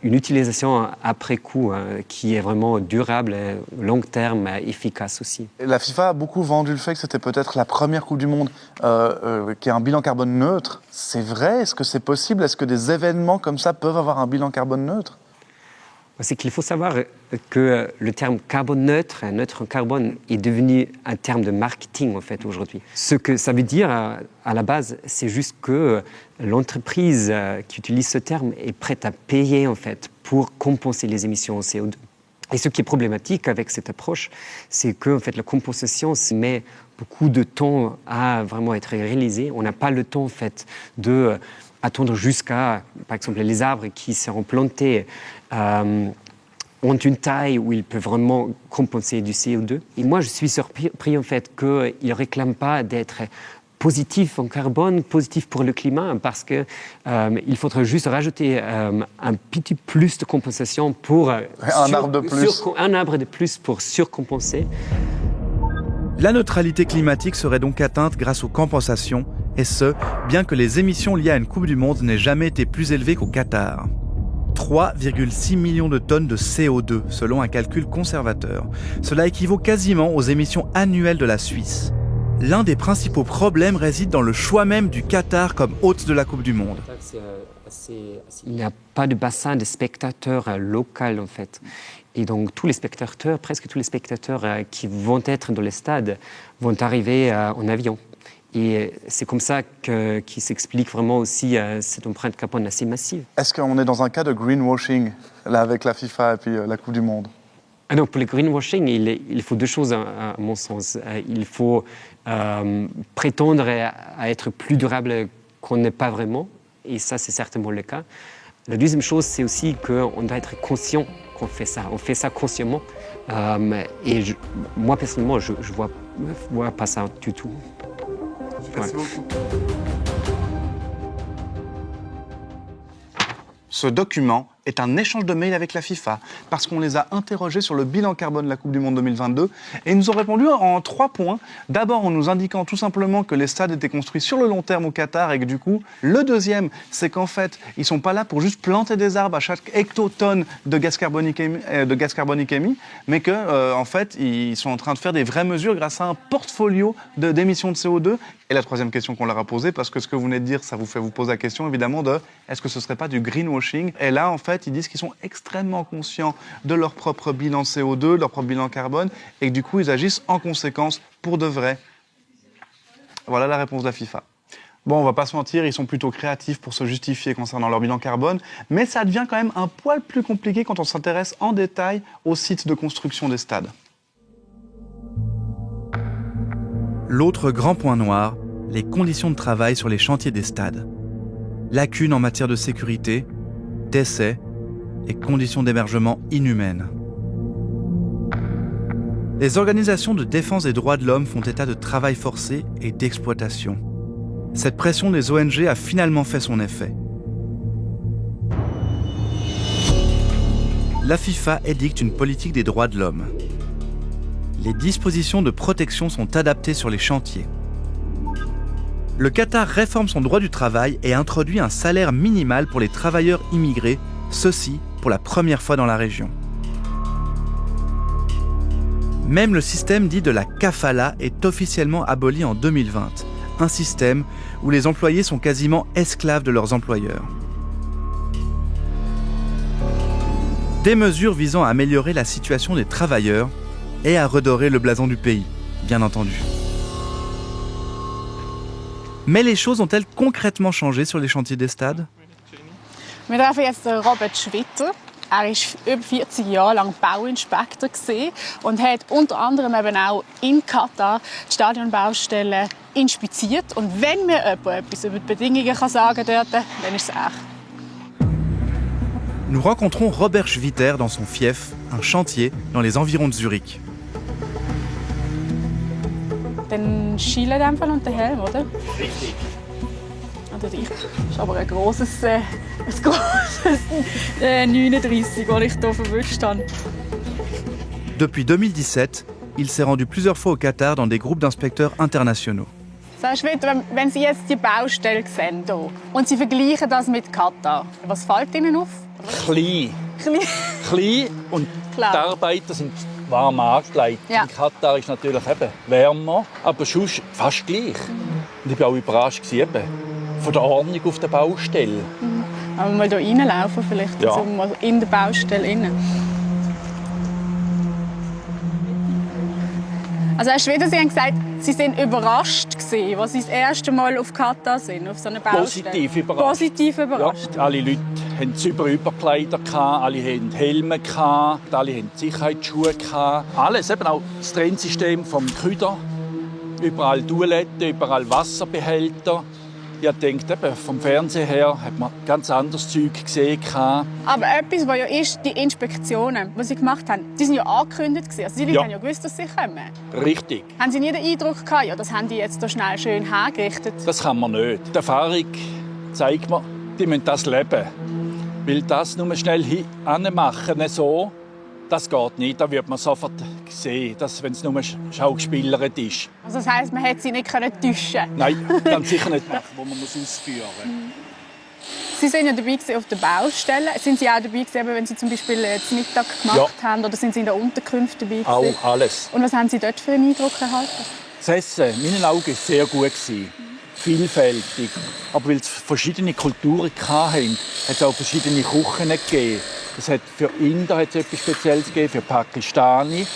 une utilisation après coup qui est vraiment durable, long terme, efficace aussi. La FIFA a beaucoup vendu le fait que c'était peut-être la première Coupe du Monde qui a un bilan carbone neutre. C'est vrai ? Est-ce que c'est possible ? Est-ce que des événements comme ça peuvent avoir un bilan carbone neutre ? C'est qu'il faut savoir que le terme carbone neutre en carbone, est devenu un terme de marketing en fait aujourd'hui. Ce que ça veut dire à la base, c'est juste que l'entreprise qui utilise ce terme est prête à payer en fait pour compenser les émissions de CO2. Et ce qui est problématique avec cette approche, c'est que en fait la compensation met beaucoup de temps à vraiment être réalisée. On n'a pas le temps en fait de attendre jusqu'à, par exemple, les arbres qui seront plantés ont une taille où ils peuvent vraiment compenser du CO2. Et moi, je suis surpris en fait qu'ils ne réclament pas d'être positif en carbone, positif pour le climat, parce qu'il faudrait juste rajouter un petit plus de compensation pour... un arbre de plus. Un arbre de plus pour surcompenser. La neutralité climatique serait donc atteinte grâce aux compensations, et ce, bien que les émissions liées à une Coupe du Monde n'aient jamais été plus élevées qu'au Qatar. 3,6 millions de tonnes de CO2, selon un calcul conservateur. Cela équivaut quasiment aux émissions annuelles de la Suisse. L'un des principaux problèmes réside dans le choix même du Qatar comme hôte de la Coupe du Monde. Il n'y a pas de bassin de spectateurs local en fait. Et donc tous les spectateurs, presque tous les spectateurs qui vont être dans les stades vont arriver en avion. Et c'est comme ça qu'il s'explique vraiment aussi cette empreinte carbone assez massive. Est-ce qu'on est dans un cas de greenwashing là, avec la FIFA et puis la Coupe du Monde ? Donc pour le greenwashing, il faut deux choses à mon sens. Il faut prétendre à être plus durable qu'on n'est pas vraiment, et ça c'est certainement le cas. La deuxième chose, c'est aussi qu'on doit être conscient qu'on fait ça. On fait ça consciemment. Et moi personnellement, je vois pas ça du tout. Merci beaucoup. Ce document est un échange de mails avec la FIFA parce qu'on les a interrogés sur le bilan carbone de la Coupe du Monde 2022 et ils nous ont répondu en 3 points. D'abord en nous indiquant tout simplement que les stades étaient construits sur le long terme au Qatar et que du coup, le deuxième, c'est qu'en fait, ils sont pas là pour juste planter des arbres à chaque hectotonne de gaz carbonique émis, mais que en fait, ils sont en train de faire des vraies mesures grâce à un portfolio d'émissions de CO2. Et la troisième question qu'on leur a posée, parce que ce que vous venez de dire, ça vous fait vous poser la question évidemment de est-ce que ce serait pas du greenwashing? Et là, en fait, ils disent qu'ils sont extrêmement conscients de leur propre bilan CO2, de leur propre bilan carbone, et que du coup, ils agissent en conséquence pour de vrai. Voilà la réponse de la FIFA. Bon, on va pas se mentir, ils sont plutôt créatifs pour se justifier concernant leur bilan carbone, mais ça devient quand même un poil plus compliqué quand on s'intéresse en détail aux sites de construction des stades. L'autre grand point noir, les conditions de travail sur les chantiers des stades. Lacunes en matière de sécurité, décès et conditions d'hébergement inhumaines. Les organisations de défense des droits de l'homme font état de travail forcé et d'exploitation. Cette pression des ONG a finalement fait son effet. La FIFA édicte une politique des droits de l'homme. Les dispositions de protection sont adaptées sur les chantiers. Le Qatar réforme son droit du travail et introduit un salaire minimal pour les travailleurs immigrés, ceci pour la première fois dans la région. Même le système dit de la kafala est officiellement aboli en 2020, un système où les employés sont quasiment esclaves de leurs employeurs. Des mesures visant à améliorer la situation des travailleurs et à redorer le blason du pays, bien entendu. Mais les choses ont-elles concrètement changé sur les chantiers des stades? Wir treffen jetzt Robert Schwitter. Er war über 40 Jahre lang Bauinspektor und hat unter anderem eben auch in Katar die Stadionbaustellen inspiziert. Und wenn mir jemand etwas über die Bedingungen sagen kann, dann ist es er. Nous rencontrons Robert Schwitter dans son fief, un chantier dans les environs de Zurich. Den Schiele in dem Fall und den Helm, oder? Richtig. Oder ich. Das ist aber ein grosses 39, das ich hier verwischt habe. Depuis 2017, il s'est rendu plusieurs fois au Qatar dans des groupes d'inspecteurs internationaux. Sagst du, wenn Sie jetzt die Baustelle sehen hier, und Sie vergleichen das mit Katar, was fällt Ihnen auf? Klein. Klein und Klar. Die Arbeiter sind warm angelegt. Ja. In Katar ist natürlich eben wärmer, aber sonst fast gleich. Und ich war auch überrascht eben von der Ordnung auf der Baustelle. Aber mal hier reinlaufen vielleicht, Ja. also mal in der Baustelle rein. Also Herr Schwitter, Sie haben gesagt, Sie sind überrascht gewesen, als Sie das erste Mal auf Katar sind, auf so einer Baustelle. Positiv überrascht. Positiv überrascht. Ja, alle Leute hatten super Überkleider, alle hatten Helme, alle hatten Sicherheitsschuhe. Alles, eben auch das Trennsystem vom Küder. Überall Toiletten, überall Wasserbehälter. Ich denke, eben, vom Fernsehen her hat man ganz anderes Zeug gesehen. Aber etwas, was ja ist, die Inspektionen, die Sie gemacht haben, die sind ja angekündigt gewesen. Also die Leute Ja. haben ja gewusst, dass sie kommen. Richtig. Haben Sie nie den Eindruck gehabt, ja, das haben die jetzt hier schnell schön hergerichtet? Das kann man nicht. Die Erfahrung zeigt mir, die müssen das leben. Weil das nur schnell hinmachen, so, das geht nicht. Da wird man sofort sehen, dass, wenn es nur schaugespielert ist. Also das heisst, man hätte sie nicht täuschen können. Nein, ganz sicher nicht machen, wo man muss ausführen muss. Sie sind ja dabei gewesen auf der Baustelle. Sind Sie auch dabei gewesen, wenn Sie zum Beispiel zu Mittag gemacht haben? Oder sind Sie in der Unterkunft dabei gewesen? Auch alles. Und was haben Sie dort für einen Eindruck erhalten? Das Essen, in meinen Augen, war sehr gut. Vielfältig. Aber weil es verschiedene Kulturen hatten, hat es auch verschiedene Küchen gegeben. Es hat für Inder hat es etwas Spezielles gegeben, für Pakistani.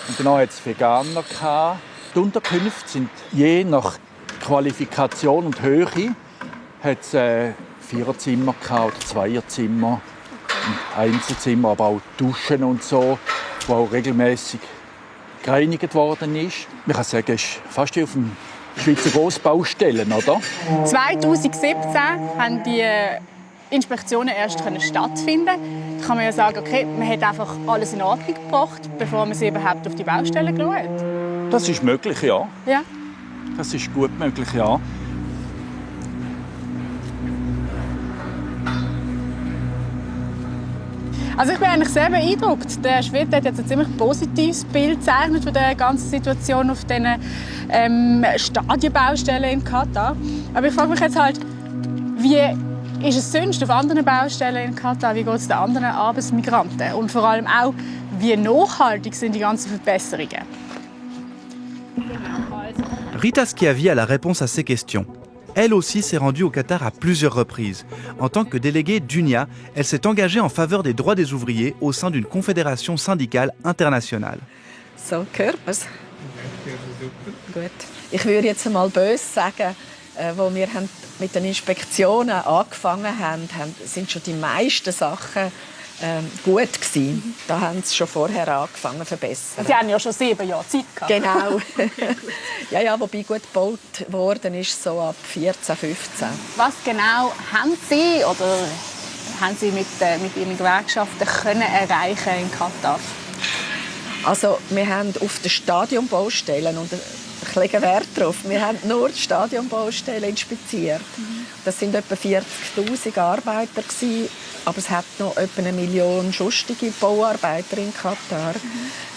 Und dann hat es Veganer gehabt. Die Unterkünfte sind je nach Qualifikation und Höhe hat es Viererzimmer oder Zweierzimmer, und Einzelzimmer, aber auch Duschen und so. der auch regelmäßig gereinigt worden ist. Man kann sagen, es ist fast wie auf dem Schweizer Grossbaustellen, oder? 2017 haben die Inspektionen erst stattfinden. Da kann man ja sagen, okay, man hat einfach alles in Ordnung gebracht, bevor man sie überhaupt auf die Baustelle geschaut hat. Das ist möglich, ja. Ja. Das ist gut möglich, ja. Also ich bin eigentlich sehr beeindruckt. Der Schwede hat jetzt ein ziemlich positives Bild gezeichnet von der ganzen Situation auf diesen Stadionbaustellen in Katar. Aber ich frage mich jetzt halt, wie ist es sonst auf anderen Baustellen in Katar? Wie geht es den anderen Arbeitsmigranten? Und vor allem auch, wie nachhaltig sind die ganzen Verbesserungen? Rita Schiavi a la réponse à ces questions. Elle aussi s'est rendue au Qatar à plusieurs reprises. En tant que déléguée d'UNIA, elle s'est engagée en faveur des droits des ouvriers au sein d'une confédération syndicale internationale. So, hört man's? Gut. Ich würde jetzt mal böse sagen, wo wir mit den Inspektionen angefangen haben, sind schon die meisten Sachen gut gewesen. Da haben sie schon vorher angefangen zu verbessern. Sie haben ja schon 7 Jahre Zeit gehabt. Genau. ja, wobei gut gebaut worden ist so ab 14, 15. Was genau haben Sie oder haben Sie mit Ihren Gewerkschaften können erreichen in Katar? Also wir haben auf den Stadionbaustellen und ich lege Wert darauf. Wir haben nur die Stadionbaustellen inspiziert. Das sind etwa 40'000 Arbeiter gewesen, aber es hat noch etwa 1 Million sonstige Bauarbeiter in Katar.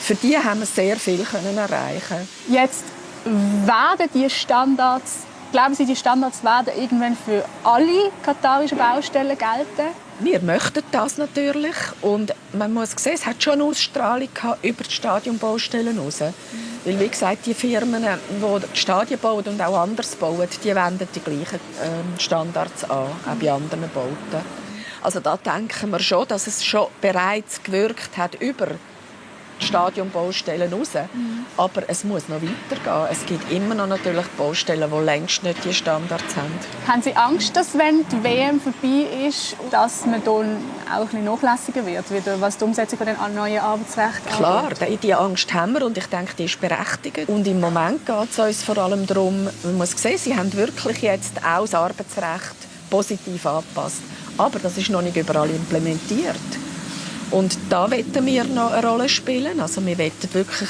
Für die haben wir sehr viel erreichen. Jetzt werden die Standards, glauben Sie, die Standards werden irgendwann für alle katarischen Baustellen gelten? Wir möchten das natürlich und man muss sehen, es hat schon eine Ausstrahlung über die Stadionbaustellen raus. Weil, wie gesagt, die Firmen, die die Stadien bauen und auch anders bauen, die wenden die gleichen Standards an, auch bei anderen Bauten. Also da denken wir schon, dass es schon bereits gewirkt hat über die Stadionbaustellen raus. Aber es muss noch weitergehen. Es gibt immer noch natürlich Baustellen, die längst nicht die Standards haben. Haben Sie Angst, dass wenn die WM vorbei ist, dass man dann auch ein bisschen nachlässiger wird, was die Umsetzung von den neuen Arbeitsrechten angeht? Klar, diese Angst haben wir und ich denke, die ist berechtigt. Und im Moment geht es uns vor allem darum, man muss sehen, sie haben wirklich jetzt auch das Arbeitsrecht positiv angepasst. Aber das ist noch nicht überall implementiert. Und da wollen wir noch eine Rolle spielen. Also wir wollen wirklich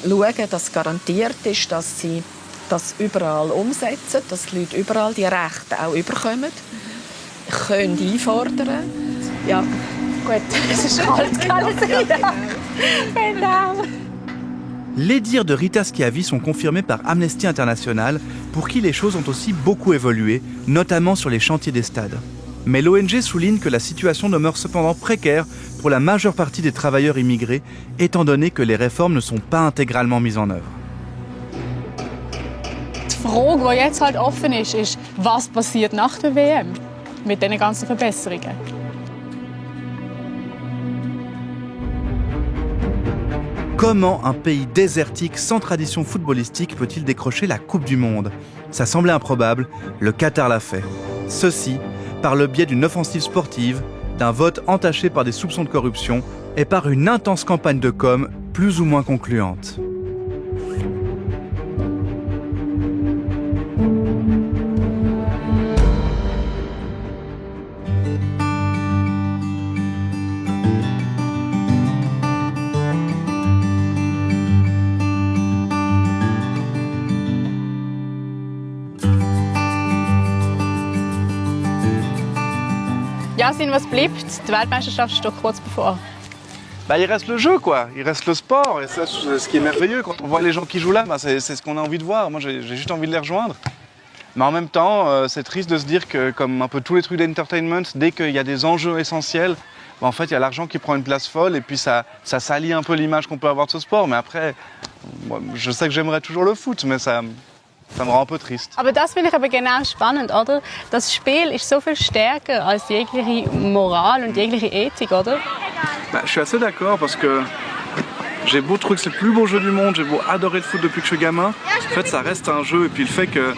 schauen, dass garantiert ist, dass sie das überall umsetzen, dass die Leute überall die Rechte auch überkommen, können einfordern. Ja, gut, es ist kalt, genau. Les dires de Rita Schiavi sont confirmés par Amnesty International, pour qui les choses ont aussi beaucoup évolué, notamment sur les chantiers des stades. Mais l'ONG souligne que la situation demeure cependant précaire pour la majeure partie des travailleurs immigrés, étant donné que les réformes ne sont pas intégralement mises en œuvre. Die Frage, die jetzt halt offen ist, was passiert nach der WM mit diesen ganzen Verbesserungen? Comment un pays désertique sans tradition footballistique peut-il décrocher la Coupe du Monde? Ça semblait improbable, le Qatar l'a fait. Ceci par le biais d'une offensive sportive, d'un vote entaché par des soupçons de corruption et par une intense campagne de com plus ou moins concluante. Yasin, was bleibt? Die Weltmeisterschaft steht kurz bevor. Bah, il reste le jeu, quoi. Il reste le sport. Et ça, c'est ce qui est merveilleux. Quand on voit les gens qui jouent là, bah, c'est ce qu'on a envie de voir. Moi, j'ai juste envie de les rejoindre. Mais en même temps, c'est triste de se dire que, comme un peu tous les trucs d'entertainment, dès qu'il y a des enjeux essentiels, bah, en fait, il y a l'argent qui prend une place folle. Et puis, ça salit un peu l'image qu'on peut avoir de ce sport. Mais après, moi, je sais que j'aimerais toujours le foot, mais ça me rend un peu triste. Aber das finde ich aber genau spannend, oder? Das Spiel ist so viel stärker als jegliche Moral und jegliche Ethik, oder? Bah, je suis assez d'accord parce que j'ai beau trouver que c'est le plus beau jeu du monde, j'ai beau adorer le foot depuis que je suis gamin. En fait, ça reste un jeu et puis le fait qu'il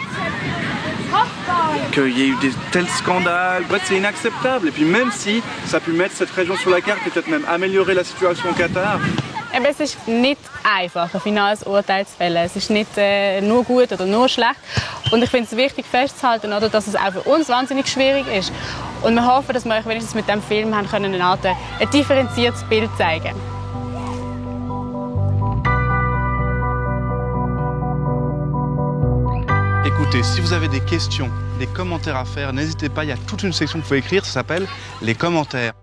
y ait eu des tels scandales, bref, c'est inacceptable. Et puis même si ça a pu mettre cette région sur la carte et peut-être même améliorer la situation au Qatar, Eben, es ist nicht einfach, ein finales Urteil zu fällen. Es ist nicht nur gut oder nur schlecht. Und ich finde es wichtig festzuhalten, oder, dass es auch für uns wahnsinnig schwierig ist. Und wir hoffen, dass wir euch wenigstens mit diesem Film haben können, ein differenziertes Bild zeigen. Écoutez, si vous avez des questions, des commentaires à faire, n'hésitez pas, il y a toute une section que vous pouvez écrire, ça s'appelle les commentaires.